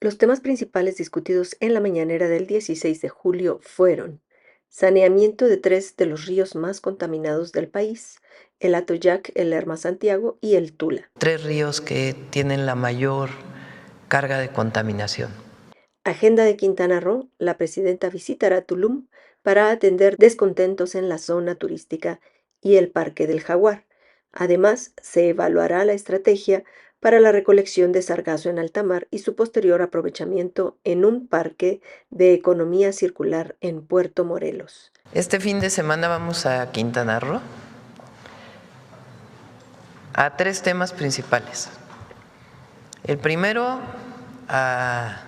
Los temas principales discutidos en la mañanera del 16 de julio fueron saneamiento de tres de los ríos más contaminados del país, el Atoyac, el Lerma-Santiago y el Tula. Tres ríos que tienen la mayor carga de contaminación. Agenda de Quintana Roo, la presidenta visitará Tulum para atender descontentos en la zona turística y el Parque del Jaguar. Además, se evaluará la estrategia para la recolección de sargazo en alta mar y su posterior aprovechamiento en un parque de economía circular en Puerto Morelos. Este fin de semana vamos a Quintana Roo a tres temas principales. El primero, a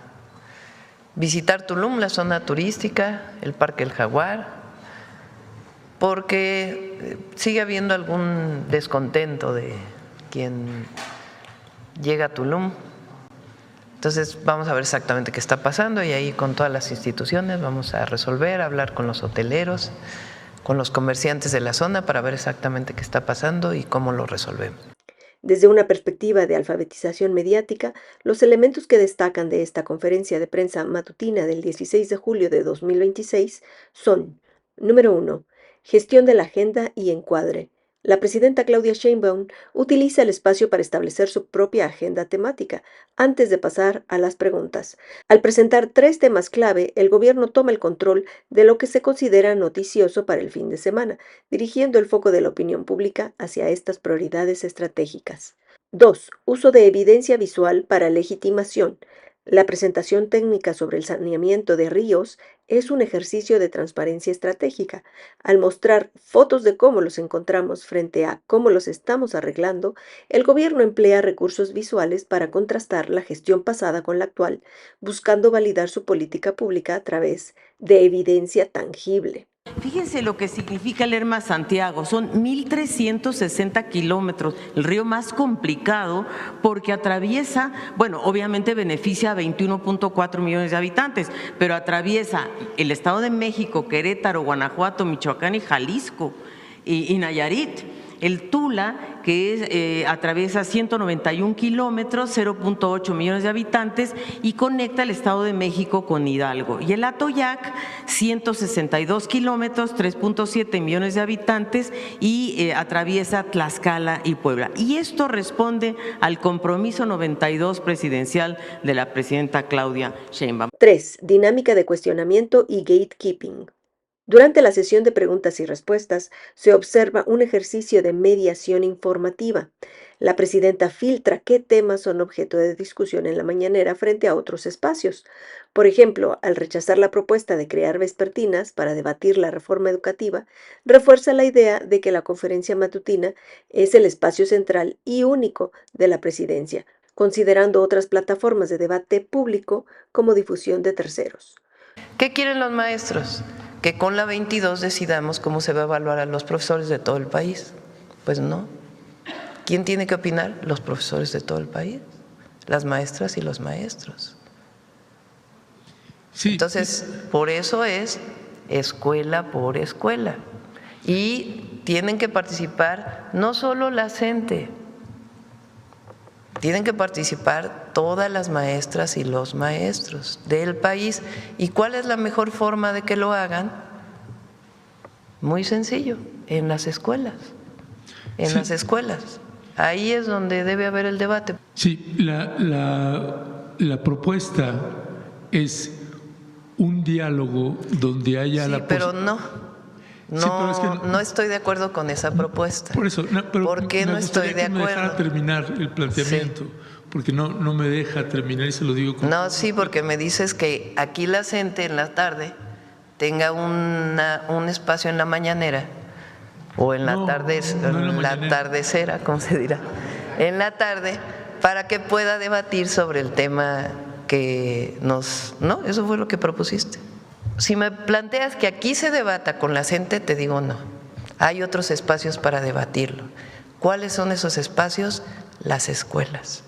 visitar Tulum, la zona turística, el Parque del Jaguar, porque sigue habiendo algún descontento de quien llega a Tulum. Entonces vamos a ver exactamente qué está pasando y ahí con todas las instituciones vamos a resolver, hablar con los hoteleros, con los comerciantes de la zona para ver exactamente qué está pasando y cómo lo resolvemos. Desde una perspectiva de alfabetización mediática, los elementos que destacan de esta conferencia de prensa matutina del 16 de julio de 2026 son: número 1. Gestión de la agenda y encuadre. La presidenta Claudia Sheinbaum utiliza el espacio para establecer su propia agenda temática antes de pasar a las preguntas. Al presentar tres temas clave, el gobierno toma el control de lo que se considera noticioso para el fin de semana, dirigiendo el foco de la opinión pública hacia estas prioridades estratégicas. 2. Uso de evidencia visual para legitimación. La presentación técnica sobre el saneamiento de ríos es un ejercicio de transparencia estratégica. Al mostrar fotos de cómo los encontramos frente a cómo los estamos arreglando, el gobierno emplea recursos visuales para contrastar la gestión pasada con la actual, buscando validar su política pública a través de evidencia tangible. Fíjense lo que significa el Lerma-Santiago, son 1,360 kilómetros, el río más complicado porque atraviesa, bueno, obviamente beneficia a 21.4 millones de habitantes, pero atraviesa el Estado de México, Querétaro, Guanajuato, Michoacán y Jalisco y Nayarit. El Tula, que atraviesa 191 kilómetros, 0.8 millones de habitantes y conecta el Estado de México con Hidalgo. Y el Atoyac, 162 kilómetros, 3.7 millones de habitantes y atraviesa Tlaxcala y Puebla. Y esto responde al compromiso 92 presidencial de la presidenta Claudia Sheinbaum. 3. Dinámica de cuestionamiento y gatekeeping. Durante la sesión de preguntas y respuestas se observa un ejercicio de mediación informativa. La presidenta filtra qué temas son objeto de discusión en la mañanera frente a otros espacios. Por ejemplo, al rechazar la propuesta de crear vespertinas para debatir la reforma educativa, refuerza la idea de que la conferencia matutina es el espacio central y único de la presidencia, considerando otras plataformas de debate público como difusión de terceros. ¿Qué quieren los maestros? Que con la 22 decidamos cómo se va a evaluar a los profesores de todo el país. Pues no. ¿Quién tiene que opinar? Los profesores de todo el país, las maestras y los maestros. Sí. Entonces, por eso es escuela por escuela. Y tienen que participar no solo la gente, tienen que participar todas las maestras y los maestros del país. ¿Y cuál es la mejor forma de que lo hagan? Muy sencillo, en las escuelas. En las escuelas. Ahí es donde debe haber el debate. Sí, la propuesta es un diálogo donde haya la posibilidad. Pero no, es que no estoy de acuerdo con esa propuesta. Por eso, pero ¿por qué no estoy de acuerdo? Me dejara terminar el planteamiento, porque no me deja terminar y se lo digo. No, sí, porque me dices que aquí la gente en la tarde tenga un espacio en la mañanera o en la tarde, en la tardecera, ¿cómo se dirá? En la tarde, para que pueda debatir sobre el tema que nos… No, eso fue lo que propusiste. Si me planteas que aquí se debata con la gente, te digo no. Hay otros espacios para debatirlo. ¿Cuáles son esos espacios? Las escuelas.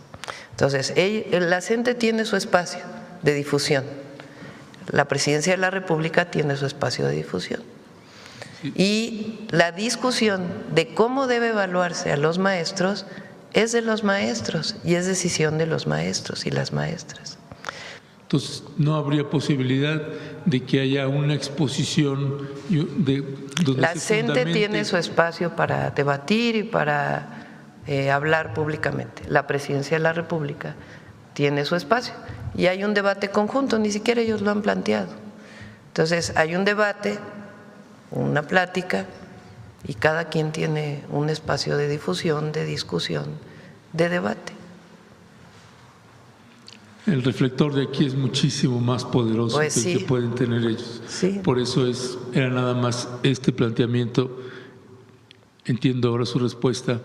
Entonces, la gente tiene su espacio de difusión. La Presidencia de la República tiene su espacio de difusión. Y la discusión de cómo debe evaluarse a los maestros es de los maestros y es decisión de los maestros y las maestras. Entonces, no habría posibilidad de que haya una exposición donde La se CENTE fundamente. tiene su espacio para debatir y para hablar públicamente. La Presidencia de la República tiene su espacio y hay un debate conjunto, ni siquiera ellos lo han planteado. Entonces, hay un debate, una plática, y cada quien tiene un espacio de difusión, de discusión, de debate. El reflector de aquí es muchísimo más poderoso Pues que el sí. que pueden tener ellos. Sí. Por eso era nada más este planteamiento. Entiendo ahora su respuesta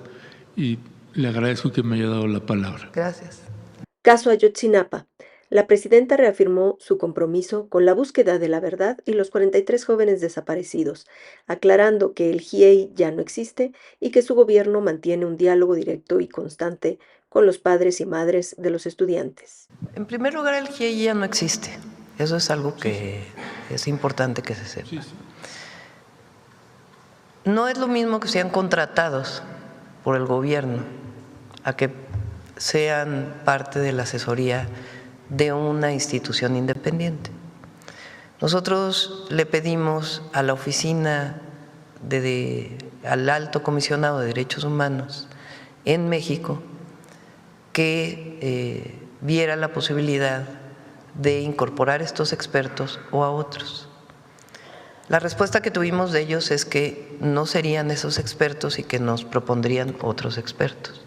y le agradezco que me haya dado la palabra. Gracias. Caso Ayotzinapa. La presidenta reafirmó su compromiso con la búsqueda de la verdad y los 43 jóvenes desaparecidos, aclarando que el GIEI ya no existe y que su gobierno mantiene un diálogo directo y constante con los padres y madres de los estudiantes. En primer lugar, el GIEI ya no existe. Eso es algo que es importante que se sepa. Sí, sí. No es lo mismo que sean contratados por el gobierno a que sean parte de la asesoría de una institución independiente. Nosotros le pedimos a la oficina al Alto Comisionado de Derechos Humanos en México que viera la posibilidad de incorporar estos expertos o a otros. La respuesta que tuvimos de ellos es que no serían esos expertos y que nos propondrían otros expertos.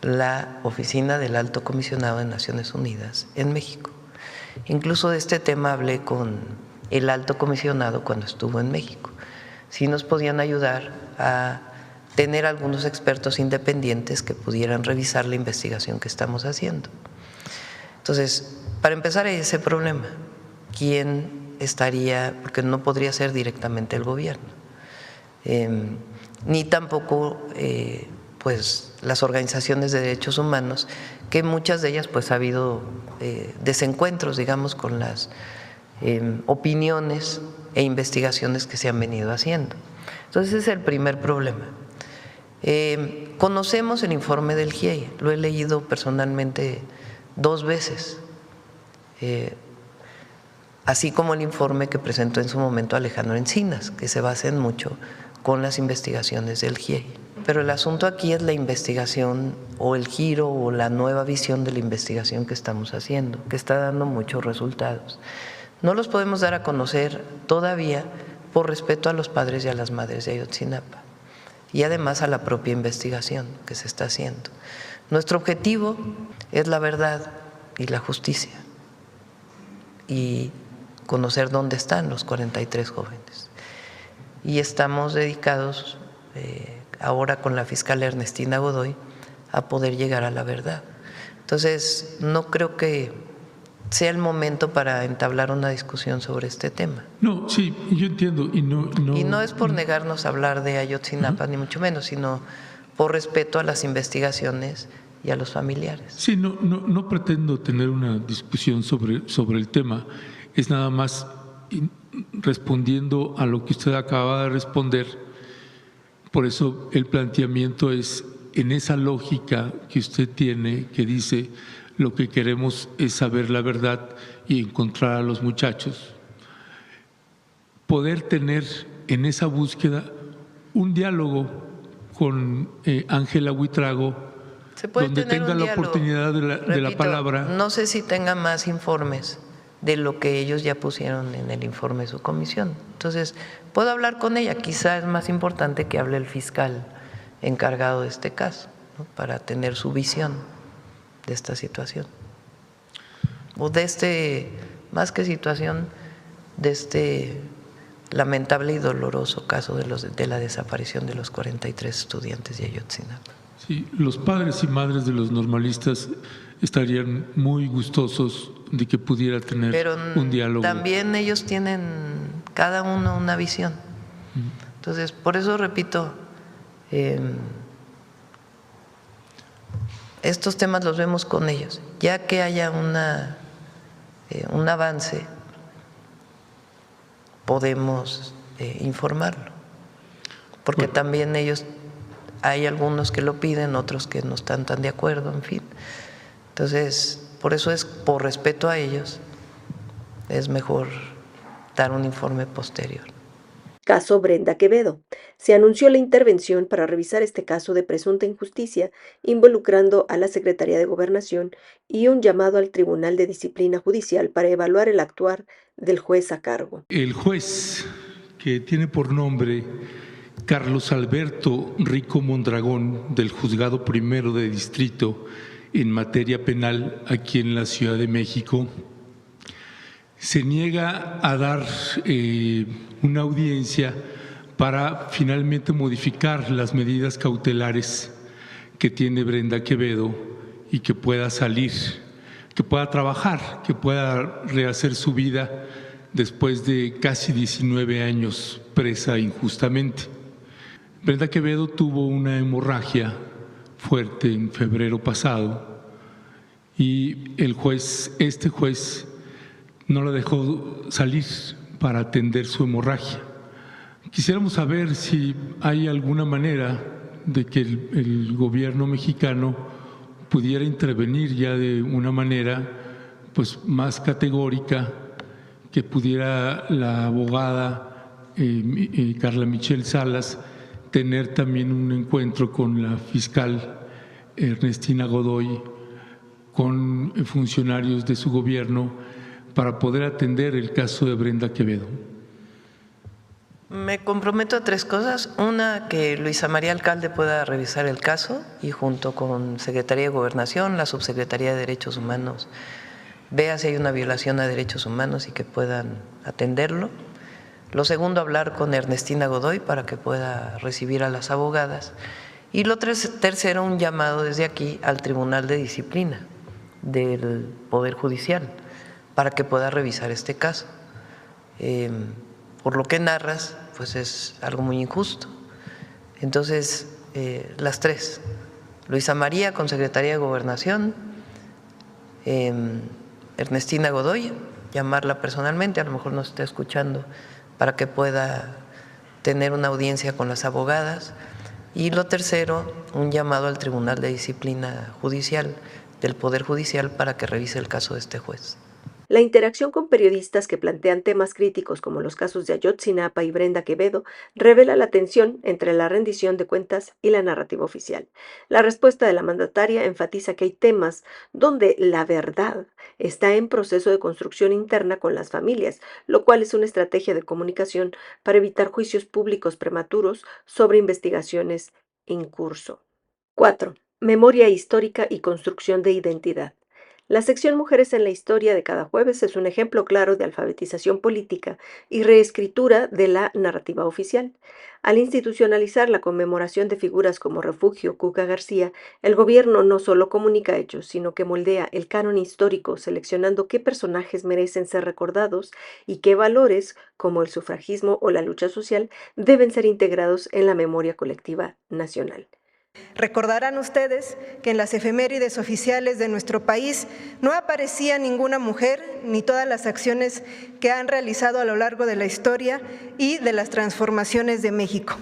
La oficina del Alto Comisionado de Naciones Unidas en México. Incluso de este tema hablé con el Alto Comisionado cuando estuvo en México. Sí nos podían ayudar a tener algunos expertos independientes que pudieran revisar la investigación que estamos haciendo. Entonces, para empezar hay ese problema. ¿Quién estaría? Porque no podría ser directamente el gobierno, ni tampoco pues las organizaciones de derechos humanos, que muchas de ellas pues ha habido desencuentros, digamos, con las opiniones e investigaciones que se han venido haciendo. Entonces, ese es el primer problema. Conocemos el informe del GIEI, lo he leído personalmente 2 veces, así como el informe que presentó en su momento Alejandro Encinas, que se basa en mucho con las investigaciones del GIEI. Pero el asunto aquí es la investigación o el giro o la nueva visión de la investigación que estamos haciendo, que está dando muchos resultados. No los podemos dar a conocer todavía por respeto a los padres y a las madres de Ayotzinapa y además a la propia investigación que se está haciendo. Nuestro objetivo es la verdad y la justicia y conocer dónde están los 43 jóvenes. Y estamos dedicados ahora con la fiscal Ernestina Godoy a poder llegar a la verdad. Entonces, no creo que sea el momento para entablar una discusión sobre este tema. No, sí, yo entiendo. Y no es por negarnos a hablar de Ayotzinapa, ni mucho menos, sino por respeto a las investigaciones y a los familiares. Sí, no pretendo tener una discusión sobre el tema. Es nada más respondiendo a lo que usted acaba de responder. Por eso el planteamiento es en esa lógica que usted tiene, que dice lo que queremos es saber la verdad y encontrar a los muchachos. Poder tener en esa búsqueda un diálogo con Ángela Huitrago, donde tenga la oportunidad de la palabra. No sé si tenga más informes de lo que ellos ya pusieron en el informe de su comisión. Entonces, puedo hablar con ella, quizá es más importante que hable el fiscal encargado de este caso, ¿no? Para tener su visión de esta situación. O de más que situación, de este lamentable y doloroso caso de la desaparición de los 43 estudiantes de Ayotzinapa. Sí, los padres y madres de los normalistas estarían muy gustosos de que pudiera tener un diálogo. También ellos tienen cada uno una visión. Entonces, por eso repito, estos temas los vemos con ellos. Ya que haya un avance, podemos informarlo. Porque también ellos, hay algunos que lo piden, otros que no están tan de acuerdo, en fin. Entonces, por eso es por respeto a ellos, es mejor dar un informe posterior. Caso Brenda Quevedo. Se anunció la intervención para revisar este caso de presunta injusticia involucrando a la Secretaría de Gobernación y un llamado al Tribunal de Disciplina Judicial para evaluar el actuar del juez a cargo. El juez, que tiene por nombre Carlos Alberto Rico Mondragón, del Juzgado Primero de Distrito en materia penal aquí en la Ciudad de México, se niega a dar una audiencia para finalmente modificar las medidas cautelares que tiene Brenda Quevedo y que pueda salir, que pueda trabajar, que pueda rehacer su vida después de casi 19 años presa injustamente. Brenda Quevedo tuvo una hemorragia fuerte en febrero pasado y este juez no la dejó salir para atender su hemorragia. Quisiéramos saber si hay alguna manera de que el gobierno mexicano pudiera intervenir ya de una manera pues más categórica, que pudiera la abogada Carla Michelle Salas tener también un encuentro con la fiscal Ernestina Godoy, con funcionarios de su gobierno, para poder atender el caso de Brenda Quevedo. Me comprometo a 3 cosas. Una, que Luisa María Alcalde pueda revisar el caso y junto con Secretaría de Gobernación, la Subsecretaría de Derechos Humanos, vea si hay una violación a derechos humanos y que puedan atenderlo. Lo segundo, hablar con Ernestina Godoy para que pueda recibir a las abogadas. Y lo tercero, un llamado desde aquí al Tribunal de Disciplina del Poder Judicial para que pueda revisar este caso. Por lo que narras, pues es algo muy injusto. Entonces, las 3, Luisa María con Secretaría de Gobernación, Ernestina Godoy, llamarla personalmente, a lo mejor nos está escuchando, para que pueda tener una audiencia con las abogadas. Y lo tercero, un llamado al Tribunal de Disciplina Judicial del Poder Judicial para que revise el caso de este juez. La interacción con periodistas que plantean temas críticos como los casos de Ayotzinapa y Brenda Quevedo revela la tensión entre la rendición de cuentas y la narrativa oficial. La respuesta de la mandataria enfatiza que hay temas donde la verdad está en proceso de construcción interna con las familias, lo cual es una estrategia de comunicación para evitar juicios públicos prematuros sobre investigaciones en curso. 4. Memoria histórica y construcción de identidad. La sección Mujeres en la Historia de cada jueves es un ejemplo claro de alfabetización política y reescritura de la narrativa oficial. Al institucionalizar la conmemoración de figuras como Refugio Cuca García, el gobierno no solo comunica hechos, sino que moldea el canon histórico, seleccionando qué personajes merecen ser recordados y qué valores, como el sufragismo o la lucha social, deben ser integrados en la memoria colectiva nacional. Recordarán ustedes que en las efemérides oficiales de nuestro país no aparecía ninguna mujer ni todas las acciones que han realizado a lo largo de la historia y de las transformaciones de México.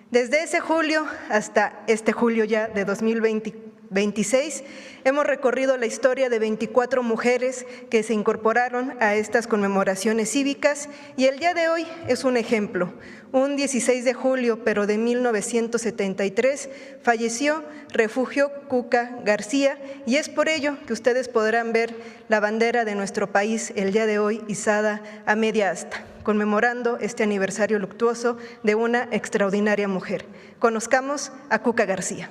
Desde ese julio hasta este julio ya de 2026, hemos recorrido la historia de 24 mujeres que se incorporaron a estas conmemoraciones cívicas y el día de hoy es un ejemplo. Un 16 de julio, pero de 1973, falleció Refugio Cuca García y es por ello que ustedes podrán ver la bandera de nuestro país el día de hoy izada a media asta, conmemorando este aniversario luctuoso de una extraordinaria mujer. Conozcamos a Cuca García.